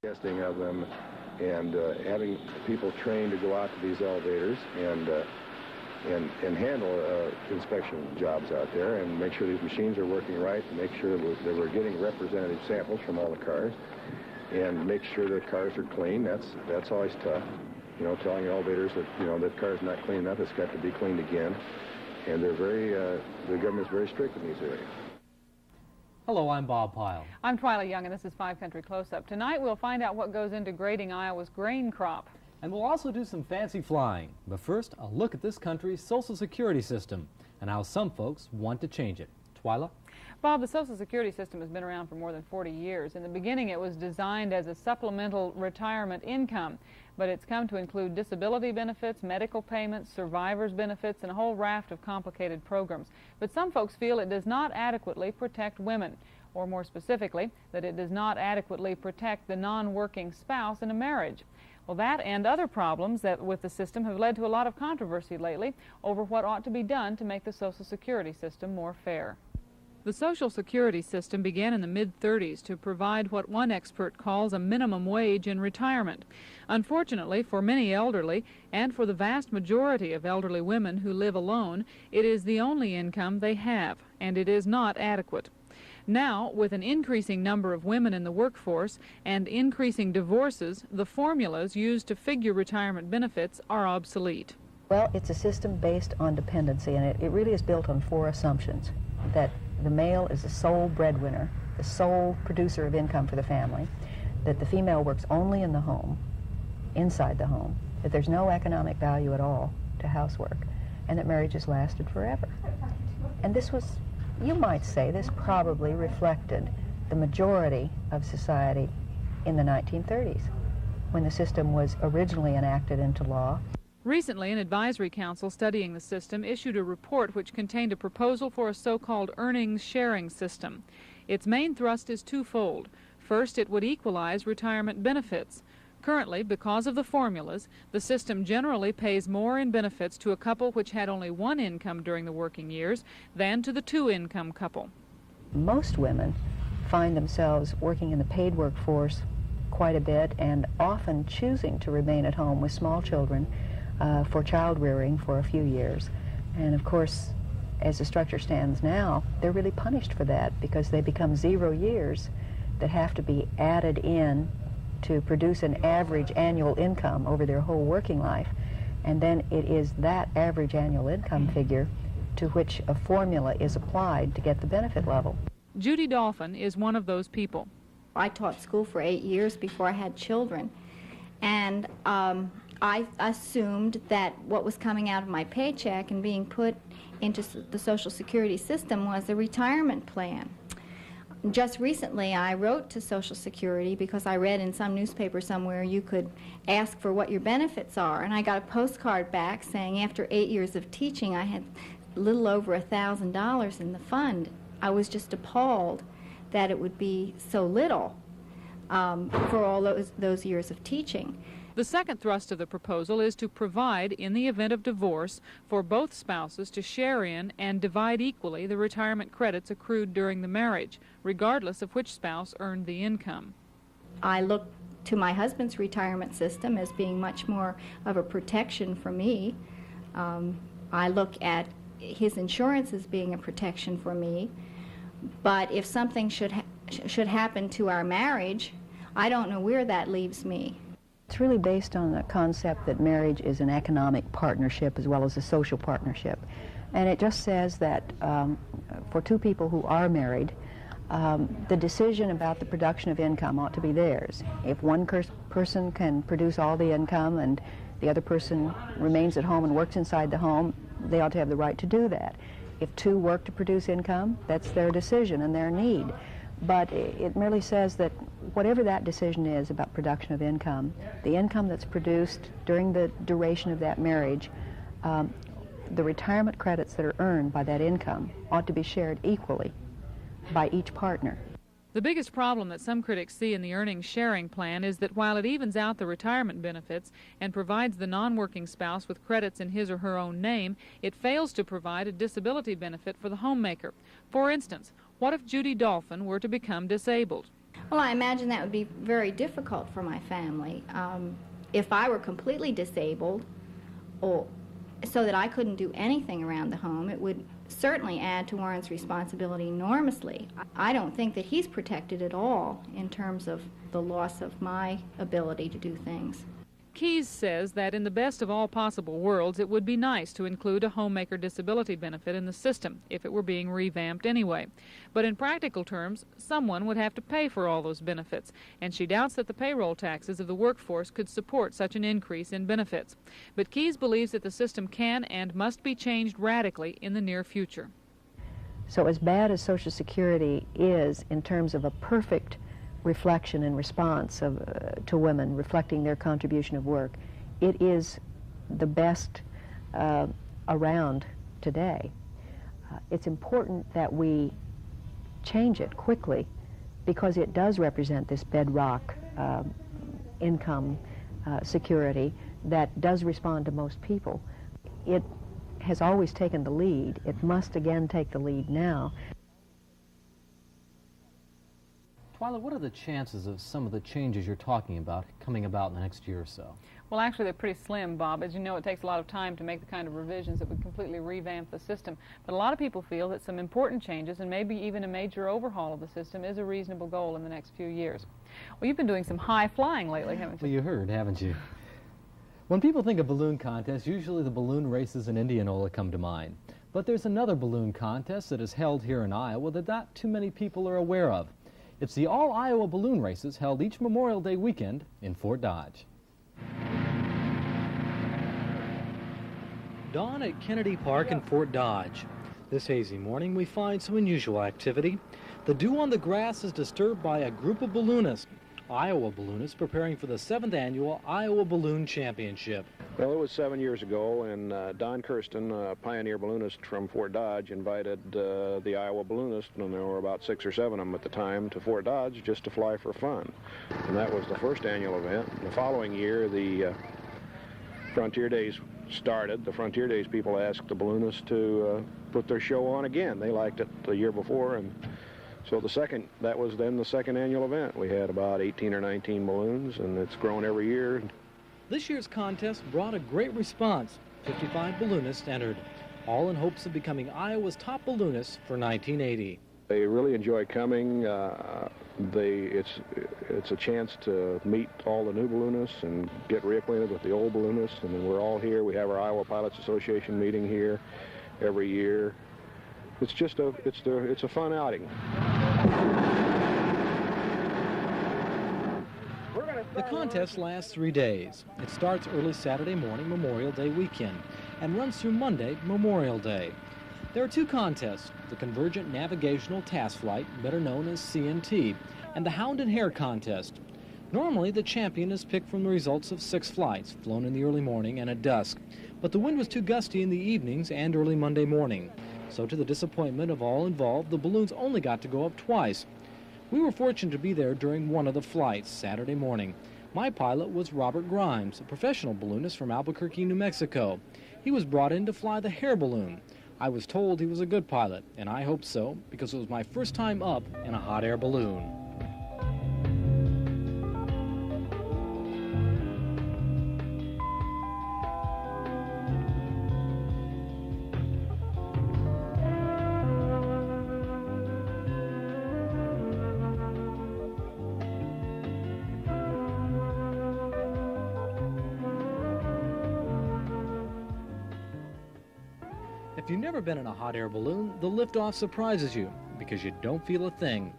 Testing of them and having people trained to go out to these elevators and handle inspection jobs out there and make sure these machines are working right, and make sure that we're getting representative samples from all the cars, and make sure the cars are clean. That's always tough. You know, telling elevators that, you know, that car's not clean enough, it's got to be cleaned again. And they're very, the government's very strict in these areas. Hello, I'm Bob Pyle. I'm Twyla Young, and this is 5 Country Close-Up. Tonight we'll find out what goes into grading Iowa's grain crop. And we'll also do some fancy flying. But first, a look at this country's Social Security system and how some folks want to change it. Twyla? Bob, the Social Security system has been around for more than 40 years. In the beginning, it was designed as a supplemental retirement income, but it's come to include disability benefits, medical payments, survivors benefits, and a whole raft of complicated programs. But some folks feel it does not adequately protect women, or more specifically, that it does not adequately protect the non-working spouse in a marriage. Well, that and other problems that with the system have led to a lot of controversy lately over what ought to be done to make the Social Security system more fair. The Social Security system began in the mid-30s to provide what one expert calls a minimum wage in retirement. Unfortunately, for many elderly, and for the vast majority of elderly women who live alone, it is the only income they have, and it is not adequate. Now, with an increasing number of women in the workforce and increasing divorces, the formulas used to figure retirement benefits are obsolete. Well, it's a system based on dependency, and it really is built on 4 assumptions. That the male is the sole breadwinner, the sole producer of income for the family, that the female works only in the home, inside the home, that there's no economic value at all to housework, and that marriage has lasted forever. And this was, you might say, this probably reflected the majority of society in the 1930s, when the system was originally enacted into law. Recently, an advisory council studying the system issued a report which contained a proposal for a so-called earnings sharing system. Its main thrust is twofold. First, it would equalize retirement benefits. Currently, because of the formulas, the system generally pays more in benefits to a couple which had only one income during the working years than to the 2-income couple. Most women find themselves working in the paid workforce quite a bit and often choosing to remain at home with small children for child rearing for a few years. And of course, as the structure stands now, they're really punished for that because they become 0 years that have to be added in to produce an average annual income over their whole working life. And then it is that average annual income figure to which a formula is applied to get the benefit level. Judy Dolphin is one of those people. I taught school for 8 years before I had children, and I assumed that what was coming out of my paycheck and being put into the Social Security system was a retirement plan. Just recently, I wrote to Social Security because I read in some newspaper somewhere you could ask for what your benefits are, and I got a postcard back saying after 8 years of teaching I had a little over $1,000 in the fund. I was just appalled that it would be so little for all those years of teaching. The second thrust of the proposal is to provide, in the event of divorce, for both spouses to share in and divide equally the retirement credits accrued during the marriage, regardless of which spouse earned the income. I look to my husband's retirement system as being much more of a protection for me. I look at his insurance as being a protection for me. But if something should happen to our marriage, I don't know where that leaves me. It's really based on the concept that marriage is an economic partnership as well as a social partnership. And it just says that for 2 people who are married, the decision about the production of income ought to be theirs. If one person can produce all the income and the other person remains at home and works inside the home, they ought to have the right to do that. If 2 work to produce income, that's their decision and their need. But it merely says that whatever that decision is about production of income, the income that's produced during the duration of that marriage, the retirement credits that are earned by that income ought to be shared equally by each partner. The biggest problem that some critics see in the earnings sharing plan is that while it evens out the retirement benefits and provides the non-working spouse with credits in his or her own name, it fails to provide a disability benefit for the homemaker. For instance, what if Judy Dolphin were to become disabled? Well, I imagine that would be very difficult for my family. If I were completely disabled, or so that I couldn't do anything around the home, it would certainly add to Warren's responsibility enormously. I don't think that he's protected at all in terms of the loss of my ability to do things. Keyes says that in the best of all possible worlds, it would be nice to include a homemaker disability benefit in the system if it were being revamped anyway. But in practical terms, someone would have to pay for all those benefits, and she doubts that the payroll taxes of the workforce could support such an increase in benefits. But Keyes believes that the system can and must be changed radically in the near future. So as bad as Social Security is in terms of a perfect reflection and response to women, reflecting their contribution of work, it is the best around today. It's important that we change it quickly because it does represent this bedrock income security that does respond to most people. It has always taken the lead. It must again take the lead now. Twyla, what are the chances of some of the changes you're talking about coming about in the next year or so? Well, actually, they're pretty slim, Bob. As you know, it takes a lot of time to make the kind of revisions that would completely revamp the system. But a lot of people feel that some important changes and maybe even a major overhaul of the system is a reasonable goal in the next few years. Well, you've been doing some high flying lately, haven't you? Well, you heard, haven't you? When people think of balloon contests, usually the balloon races in Indianola come to mind. But there's another balloon contest that is held here in Iowa that not too many people are aware of. It's the All-Iowa Balloon Races held each Memorial Day weekend in Fort Dodge. Dawn at Kennedy Park in Fort Dodge. This hazy morning we find some unusual activity. The dew on the grass is disturbed by a group of balloonists. Iowa balloonists preparing for the 7th annual Iowa Balloon Championship. Well, it was 7 years ago, and Don Kirsten, a pioneer balloonist from Fort Dodge, invited the Iowa balloonists, and there were about 6 or 7 of them at the time, to Fort Dodge just to fly for fun. And that was the first annual event. The following year, the Frontier Days started. The Frontier Days people asked the balloonists to put their show on again. They liked it the year before, and so that was then the second annual event. We had about 18 or 19 balloons, and it's grown every year. This year's contest brought a great response. 55 balloonists entered, all in hopes of becoming Iowa's top balloonists for 1980. They really enjoy coming. It's a chance to meet all the new balloonists and get reacquainted with the old balloonists. And then we're all here. We have our Iowa Pilots Association meeting here every year. It's just it's a fun outing. The contest lasts 3 days. It starts early Saturday morning, Memorial Day weekend, and runs through Monday, Memorial Day. There are 2 contests, the Convergent Navigational Task Flight, better known as CNT, and the Hound and Hare contest. Normally, the champion is picked from the results of 6 flights, flown in the early morning and at dusk. But the wind was too gusty in the evenings and early Monday morning. So to the disappointment of all involved, the balloons only got to go up twice. We were fortunate to be there during one of the flights, Saturday morning. My pilot was Robert Grimes, a professional balloonist from Albuquerque, New Mexico. He was brought in to fly the Hare balloon. I was told he was a good pilot, and I hope so, because it was my first time up in a hot air balloon. If you've never been in a hot air balloon, the liftoff surprises you because you don't feel a thing.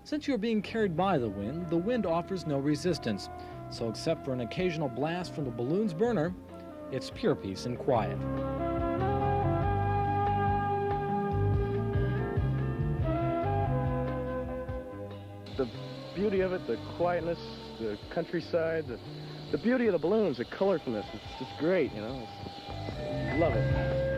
Since you're being carried by the wind offers no resistance. So except for an occasional blast from the balloon's burner, it's pure peace and quiet. The beauty of it, the quietness, the countryside, the beauty of the balloons, the colorfulness, it's just great, you know. Love it.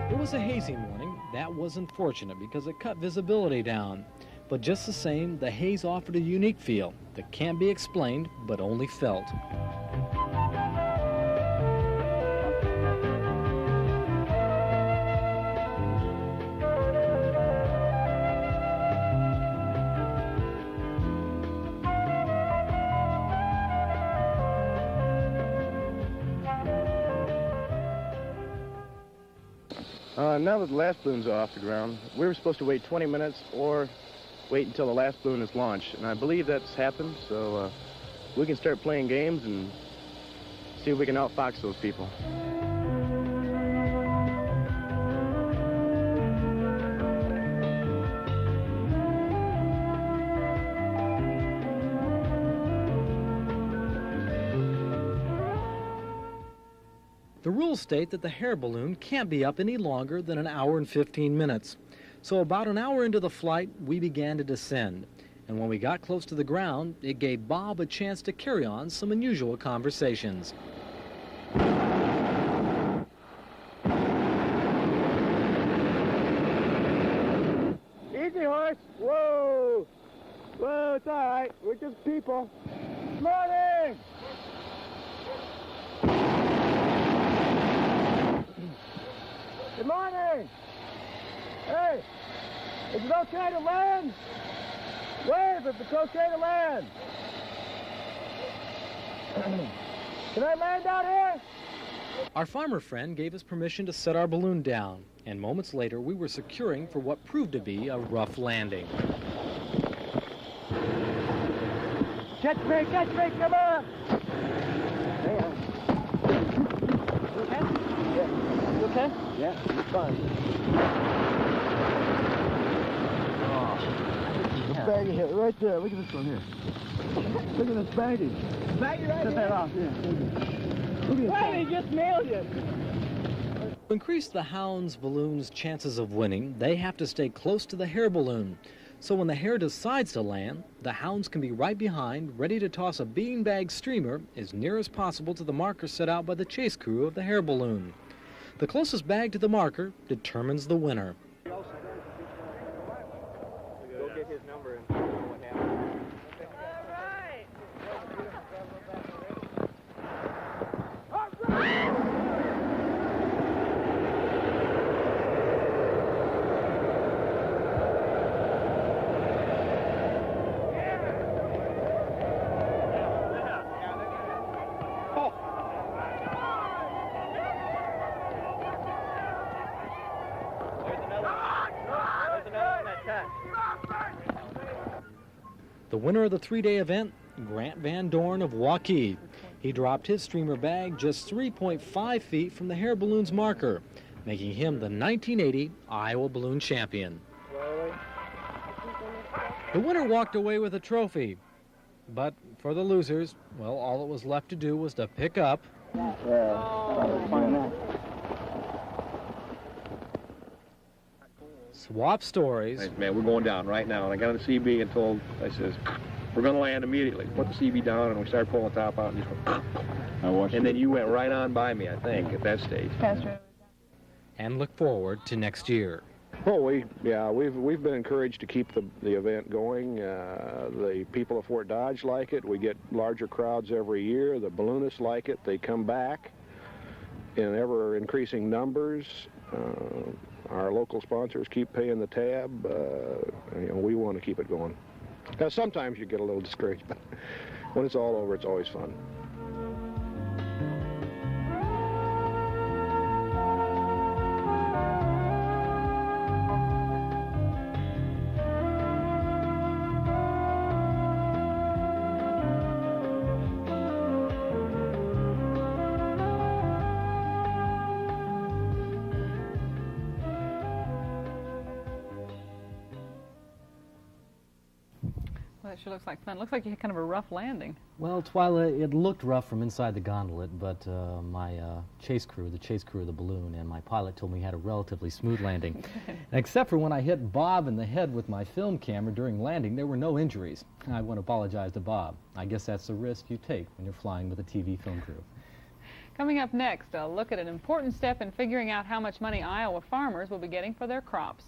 It was a hazy morning. That was unfortunate because it cut visibility down. But just the same, the haze offered a unique feel that can't be explained, but only felt. Now that the last balloon's off the ground, we were supposed to wait 20 minutes or wait until the last balloon is launched. And I believe that's happened, so we can start playing games and see if we can outfox those people. The rules state that the hair balloon can't be up any longer than an hour and 15 minutes. So about an hour into the flight, we began to descend. And when we got close to the ground, it gave Bob a chance to carry on some unusual conversations. Easy, horse. Whoa. Whoa, it's all right. We're just people. Morning. Good morning. Hey, is it okay to land? Wave if it's okay to land. Can I land out here? Our farmer friend gave us permission to set our balloon down, and moments later we were securing for what proved to be a rough landing. Catch me, come on. You okay? Yeah, it's fine. Oh. Baggie here, right there. Look at this one here. Look at this baggage. Baggie right Set that off, yeah. Look at that. He just nailed you. To increase the hound's balloon's chances of winning, they have to stay close to the hair balloon. So when the hare decides to land, the hounds can be right behind, ready to toss a beanbag streamer as near as possible to the marker set out by the chase crew of the hair balloon. The closest bag to the marker determines the winner. Go get his number and know what happened. All right. The winner of the three-day event, Grant Van Dorn of Waukee. He dropped his streamer bag just 3.5 feet from the hair balloon's marker, making him the 1980 Iowa Balloon Champion. The winner walked away with a trophy, but for the losers, well, all that was left to do was to pick up swap stories. Thanks, man, we're going down right now. And I got on the CB and told, I says, we're going to land immediately. Put the CB down, and we started pulling the top out and just went. And then you went right on by me, I think, at that stage. And look forward to next year. Well, we've been encouraged to keep the event going. The people of Fort Dodge like it. We get larger crowds every year. The balloonists like it. They come back in ever increasing numbers. Our local sponsors keep paying the tab. We want to keep it going. Now, sometimes you get a little discouraged, but when it's all over, it's always fun. Well, that sure looks like fun. Looks like you had kind of a rough landing. Well, Twyla, it looked rough from inside the gondolet, but my chase crew, the chase crew of the balloon, and my pilot told me we had a relatively smooth landing. Except for when I hit Bob in the head with my film camera during landing, there were no injuries. I want to apologize to Bob. I guess that's the risk you take when you're flying with a TV film crew. Coming up next, a look at an important step in figuring out how much money Iowa farmers will be getting for their crops.